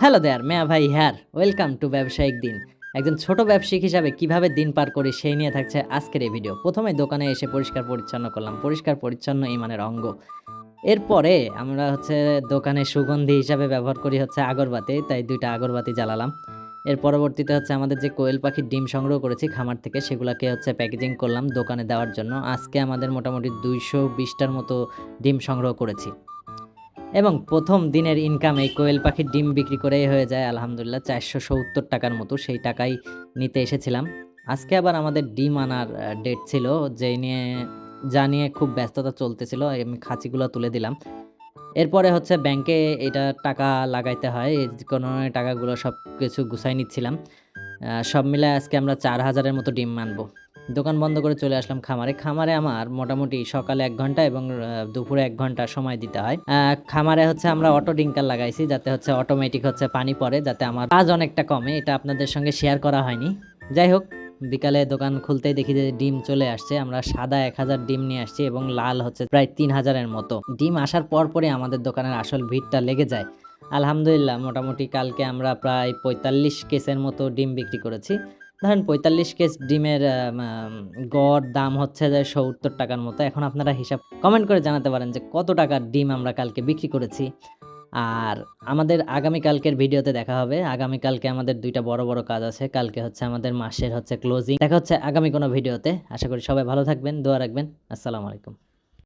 Hello দেয়ার মেয়া ভাই হ্যার welcome to ব্যবসায়িক দিন। একজন ছোট ব্যবসায়িক হিসাবে কিভাবে দিন পার করি সেই নিয়ে থাকছে আজকের এই ভিডিও। প্রথমে দোকানে এসে পরিষ্কার পরিচ্ছন্ন করলাম, পরিষ্কার পরিচ্ছন্ন ইমানের অঙ্গ। এরপরে আমরা দোকানে সুগন্ধি হিসাবে ব্যবহার করি আগরবাতি, তাই ২টা আগরবাতি জ্বালালাম। এর পরবর্তীতে আমাদের যে কোয়েল পাখির ডিম সংগ্রহ করেছি খামার থেকে, সেগুলাকে প্যাকেজিং করলাম দোকানে দেওয়ার জন্য। আজকে আমাদের মোটামুটি ২২০টার মতো ডিম সংগ্রহ করেছি এবং প্রথম দিনের ইনকাম এই কোয়েল পাখির ডিম বিক্রি করেই হয়ে যায় আলহামদুলিল্লাহ ৪৭০ টাকার মতো। সেই টাকাই নিতে এসেছিলাম। আজকে আবার আমাদের ডিম আনার ডেট ছিল, যা নিয়ে খুব ব্যস্ততা চলতেছিল। আমি খাঁচিগুলো তুলে দিলাম। এরপরে ব্যাংকে এটা টাকা লাগাইতে হয়। এই কোনো টাকাগুলো সবকিছু গুছায় নিচ্ছিলাম। সব মিলায় আজকে আমরা ৪,০০০ এর মতো ডিম আনবো। দোকান বন্ধ করে চলে আসলাম খামারে। খামারে আমার মোটামুটি সকালে ১ ঘন্টা এবং দুপুরে ১ ঘন্টা সময় দিতে হয়। খামারে আমরা অটো ডিঙ্কার লাগাইছি, যাতে অটোমেটিক পানি পড়ে, যাতে আমার কাজ অনেকটা কমে। এটা আপনাদের সঙ্গে শেয়ার করা হয়নি। যাই হোক, বিকালে দোকান খুলতেই দেখি যে ডিম চলে আসছে। আমরা সাদা ১,০০০ ডিম নিয়ে আসছি এবং লাল প্রায় ৩,০০০ এর মতো। ডিম আসার পরপরই আমাদের দোকানের আসল ভিড়টা লেগে যায়। আলহামদুলিল্লাহ মোটামুটি কালকে আমরা প্রায় ৪৫ কেসের মতো ডিম বিক্রি করেছি। ধরেন ৪৫ কেস ডিমের গড় দাম যে ৭০ টাকার মতো। এখন আপনারা হিসাব কমেন্ট করে জানাতে পারেন যে কত টাকার ডিম আমরা কালকে বিক্রি করেছি। আর আমাদের আগামীকালকের ভিডিওতে দেখা হবে। আগামীকালকে আমাদের ২টা বড়, বড় কাজ আছে। কালকে আমাদের মাসের ক্লোজিং। দেখা হচ্ছে আগামী কোনো ভিডিওতে। আশা করি সবাই ভালো থাকবেন, দোয়া রাখবেন। আসসালামু আলাইকুম।